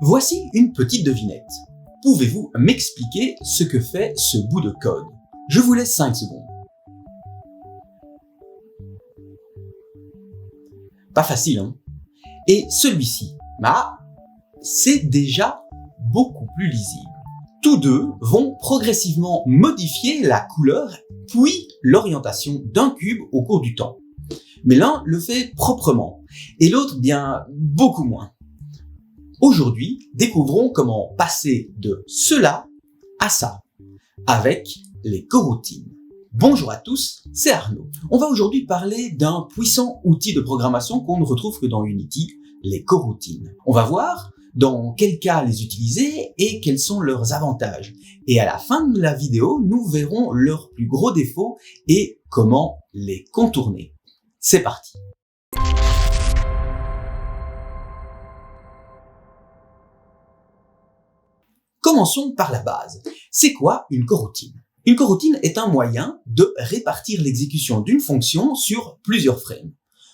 Voici une petite devinette. Pouvez-vous m'expliquer ce que fait ce bout de code? Je vous laisse 5 secondes. Pas facile, hein? Et celui-ci, c'est déjà beaucoup plus lisible. Tous deux vont progressivement modifier la couleur puis l'orientation d'un cube au cours du temps. Mais l'un le fait proprement et l'autre bien beaucoup moins. Aujourd'hui, découvrons comment passer de cela à ça avec les coroutines. Bonjour à tous, c'est Arnaud. On va aujourd'hui parler d'un puissant outil de programmation qu'on ne retrouve que dans Unity, les coroutines. On va voir dans quel cas les utiliser et quels sont leurs avantages. Et à la fin de la vidéo, nous verrons leurs plus gros défauts et comment les contourner. C'est parti. Commençons par la base. C'est quoi une coroutine? Une coroutine est un moyen de répartir l'exécution d'une fonction sur plusieurs frames,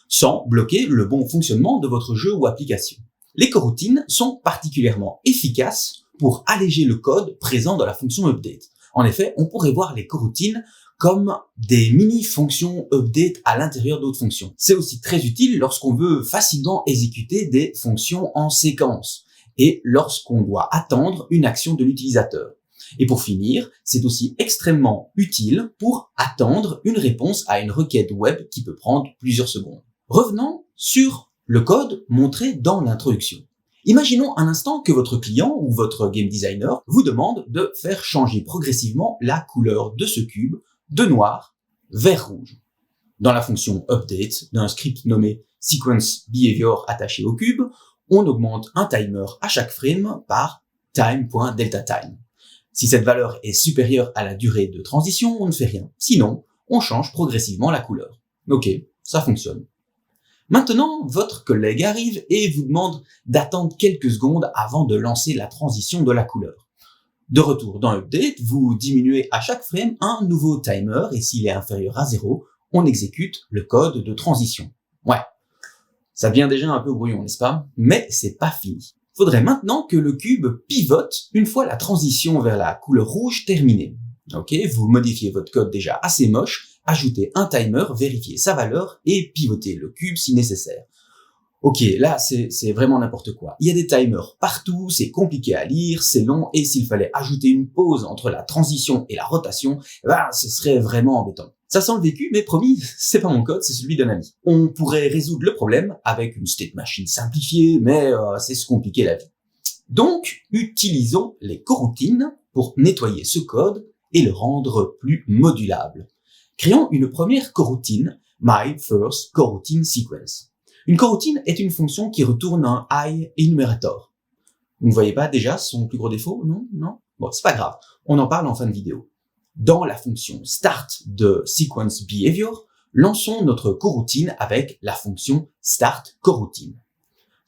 sans bloquer le bon fonctionnement de votre jeu ou application. Les coroutines sont particulièrement efficaces pour alléger le code présent dans la fonction update. En effet, on pourrait voir les coroutines comme des mini-fonctions update à l'intérieur d'autres fonctions. C'est aussi très utile lorsqu'on veut facilement exécuter des fonctions en séquence et lorsqu'on doit attendre une action de l'utilisateur. Et pour finir, c'est aussi extrêmement utile pour attendre une réponse à une requête web qui peut prendre plusieurs secondes. Revenons sur le code montré dans l'introduction. Imaginons un instant que votre client ou votre game designer vous demande de faire changer progressivement la couleur de ce cube de noir vers rouge. Dans la fonction update d'un script nommé sequence behavior attaché au cube, on augmente un timer à chaque frame par time.deltaTime. Si cette valeur est supérieure à la durée de transition, on ne fait rien. Sinon, on change progressivement la couleur. Ok, ça fonctionne. Maintenant, votre collègue arrive et vous demande d'attendre quelques secondes avant de lancer la transition de la couleur. De retour dans Update, vous diminuez à chaque frame un nouveau timer et s'il est inférieur à 0, on exécute le code de transition. Ouais, ça devient déjà un peu brouillon, n'est-ce pas? Mais c'est pas fini. Faudrait maintenant que le cube pivote une fois la transition vers la couleur rouge terminée. Ok, vous modifiez votre code déjà assez moche, ajoutez un timer, vérifiez sa valeur et pivotez le cube si nécessaire. Ok, là c'est vraiment n'importe quoi. Il y a des timers partout, c'est compliqué à lire, c'est long et s'il fallait ajouter une pause entre la transition et la rotation, ce serait vraiment embêtant. Ça sent le vécu, mais promis, c'est pas mon code, c'est celui d'un ami. On pourrait résoudre le problème avec une state machine simplifiée, mais c'est se compliquer la vie. Donc, utilisons les coroutines pour nettoyer ce code et le rendre plus modulable. Créons une première coroutine, myFirstCoroutineSequence. Une coroutine est une fonction qui retourne un i-enumerator. Vous ne voyez pas déjà son plus gros défaut, non? Bon, c'est pas grave, on en parle en fin de vidéo. Dans la fonction start de sequenceBehavior, lançons notre coroutine avec la fonction startCoroutine.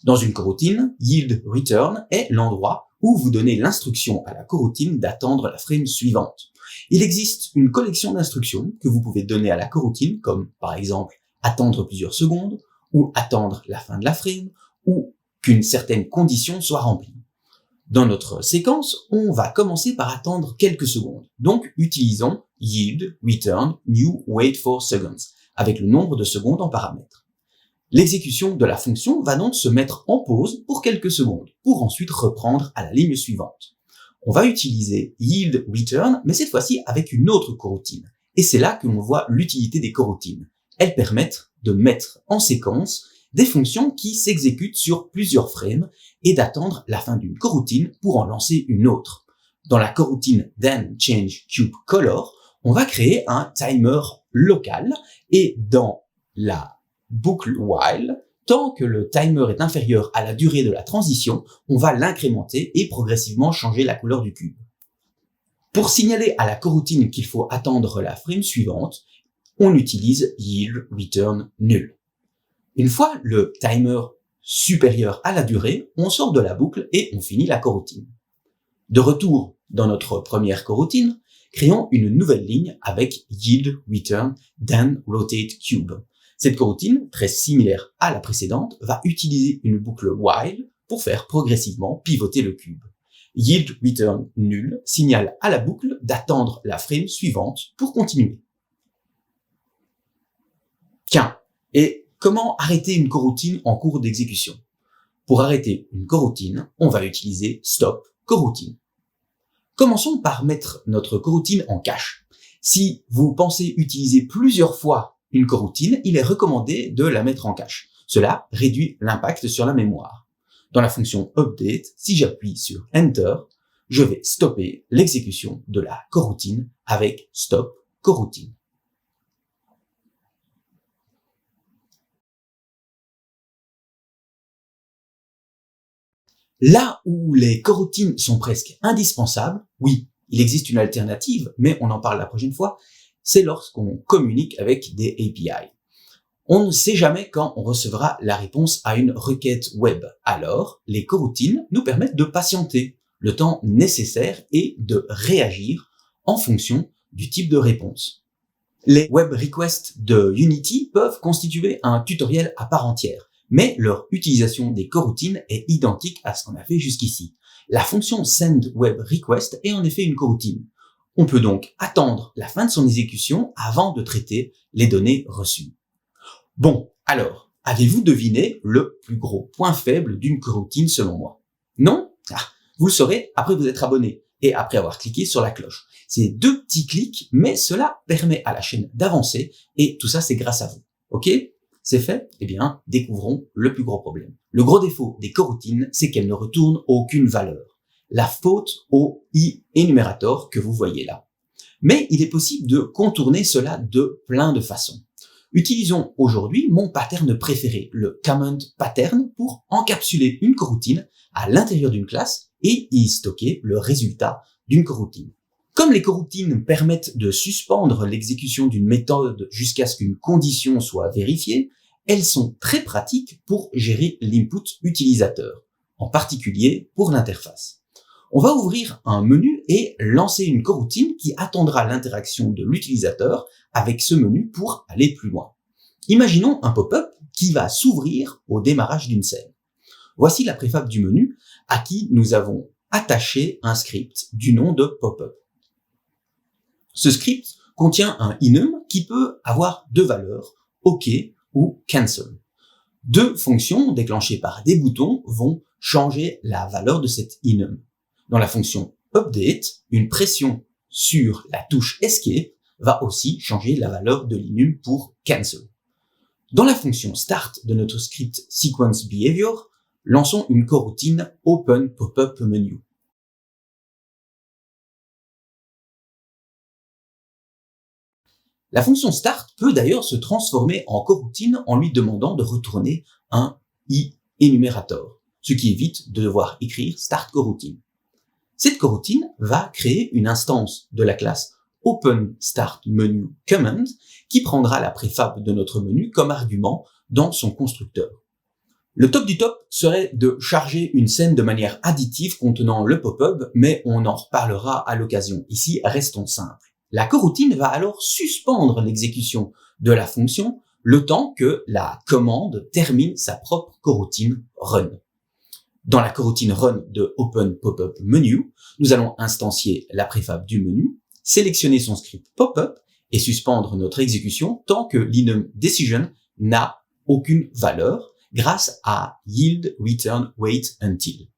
Dans une coroutine, yieldReturn est l'endroit où vous donnez l'instruction à la coroutine d'attendre la frame suivante. Il existe une collection d'instructions que vous pouvez donner à la coroutine, comme par exemple attendre plusieurs secondes, ou attendre la fin de la frame, ou qu'une certaine condition soit remplie. Dans notre séquence, on va commencer par attendre quelques secondes. Donc, utilisons yieldReturn_new_wait4seconds avec le nombre de secondes en paramètre. L'exécution de la fonction va donc se mettre en pause pour quelques secondes, pour ensuite reprendre à la ligne suivante. On va utiliser yieldReturn, mais cette fois-ci avec une autre coroutine. Et c'est là que l'on voit l'utilité des coroutines. Elles permettent de mettre en séquence des fonctions qui s'exécutent sur plusieurs frames et d'attendre la fin d'une coroutine pour en lancer une autre. Dans la coroutine thenChangeCubeColor, on va créer un timer local et dans la boucle while, tant que le timer est inférieur à la durée de la transition, on va l'incrémenter et progressivement changer la couleur du cube. Pour signaler à la coroutine qu'il faut attendre la frame suivante, on utilise yieldReturn_null. Une fois le timer supérieur à la durée, on sort de la boucle et on finit la coroutine. De retour dans notre première coroutine, créons une nouvelle ligne avec yieldReturn_thenRotateCube. Cette coroutine, très similaire à la précédente, va utiliser une boucle while pour faire progressivement pivoter le cube. Yield return nul signale à la boucle d'attendre la frame suivante pour continuer. Tiens, et comment arrêter une coroutine en cours d'exécution? Pour arrêter une coroutine, on va utiliser stop coroutine. Commençons par mettre notre coroutine en cache. Si vous pensez utiliser plusieurs fois une coroutine, il est recommandé de la mettre en cache. Cela réduit l'impact sur la mémoire. Dans la fonction update, si j'appuie sur Enter, je vais stopper l'exécution de la coroutine avec stop coroutine. Là où les coroutines sont presque indispensables, oui, il existe une alternative, mais on en parle la prochaine fois, c'est lorsqu'on communique avec des API. On ne sait jamais quand on recevra la réponse à une requête web. Alors, les coroutines nous permettent de patienter le temps nécessaire et de réagir en fonction du type de réponse. Les web requests de Unity peuvent constituer un tutoriel à part entière, mais leur utilisation des coroutines est identique à ce qu'on a fait jusqu'ici. La fonction sendWebRequest est en effet une coroutine. On peut donc attendre la fin de son exécution avant de traiter les données reçues. Bon, alors, avez-vous deviné le plus gros point faible d'une coroutine selon moi? Non? Vous le saurez après vous être abonné et après avoir cliqué sur la cloche. C'est 2 petits clics, mais cela permet à la chaîne d'avancer et tout ça c'est grâce à vous. Ok? C'est fait? Eh bien, découvrons le plus gros problème. Le gros défaut des coroutines, c'est qu'elles ne retournent aucune valeur. La faute au i-énumérateur que vous voyez là. Mais il est possible de contourner cela de plein de façons. Utilisons aujourd'hui mon pattern préféré, le comment pattern, pour encapsuler une coroutine à l'intérieur d'une classe et y stocker le résultat d'une coroutine. Comme les coroutines permettent de suspendre l'exécution d'une méthode jusqu'à ce qu'une condition soit vérifiée, elles sont très pratiques pour gérer l'input utilisateur, en particulier pour l'interface. On va ouvrir un menu et lancer une coroutine qui attendra l'interaction de l'utilisateur avec ce menu pour aller plus loin. Imaginons un pop-up qui va s'ouvrir au démarrage d'une scène. Voici la préfab du menu à qui nous avons attaché un script du nom de pop-up. Ce script contient un enum qui peut avoir 2 valeurs, OK ou cancel. 2 fonctions déclenchées par des boutons vont changer la valeur de cet enum. Dans la fonction update, une pression sur la touche escape va aussi changer la valeur de l'enum pour cancel. Dans la fonction start de notre script sequence behavior, lançons une coroutine open pop-up menu. La fonction start peut d'ailleurs se transformer en coroutine en lui demandant de retourner un i-énumérateur, ce qui évite de devoir écrire start coroutine. Cette coroutine va créer une instance de la classe OpenStartMenuCommand qui prendra la préfab de notre menu comme argument dans son constructeur. Le top du top serait de charger une scène de manière additive contenant le pop-up, mais on en reparlera à l'occasion. Ici, restons simples. La coroutine va alors suspendre l'exécution de la fonction le temps que la commande termine sa propre coroutine run. Dans la coroutine run de OpenPopUpMenu, nous allons instancier la préfab du menu, sélectionner son script pop-up et suspendre notre exécution tant que l'enum decision n'a aucune valeur grâce à yield return wait until.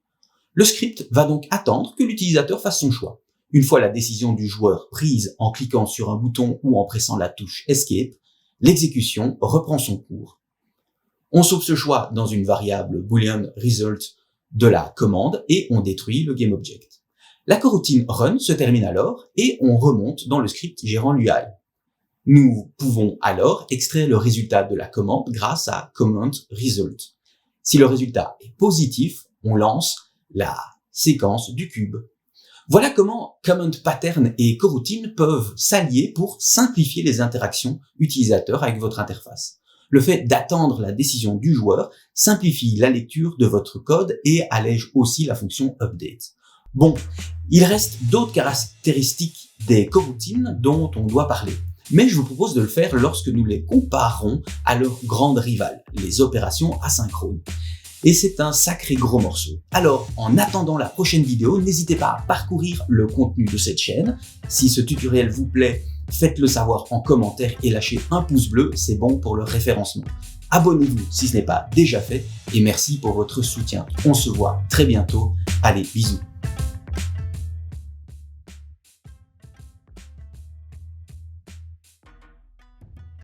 Le script va donc attendre que l'utilisateur fasse son choix. Une fois la décision du joueur prise en cliquant sur un bouton ou en pressant la touche Escape, l'exécution reprend son cours. On sauve ce choix dans une variable boolean result de la commande et on détruit le GameObject. La coroutine run se termine alors et on remonte dans le script gérant l'UI. Nous pouvons alors extraire le résultat de la commande grâce à comment result. Si le résultat est positif, on lance la séquence du cube. Voilà comment comment pattern et coroutine peuvent s'allier pour simplifier les interactions utilisateurs avec votre interface. Le fait d'attendre la décision du joueur simplifie la lecture de votre code et allège aussi la fonction update. Bon, il reste d'autres caractéristiques des coroutines dont on doit parler, mais je vous propose de le faire lorsque nous les comparons à leurs grandes rivales, les opérations asynchrones. et c'est un sacré gros morceau. Alors, en attendant la prochaine vidéo, n'hésitez pas à parcourir le contenu de cette chaîne. Si ce tutoriel vous plaît, faites-le savoir en commentaire et lâchez un pouce bleu, c'est bon pour le référencement. Abonnez-vous si ce n'est pas déjà fait et merci pour votre soutien. On se voit très bientôt. Allez, bisous.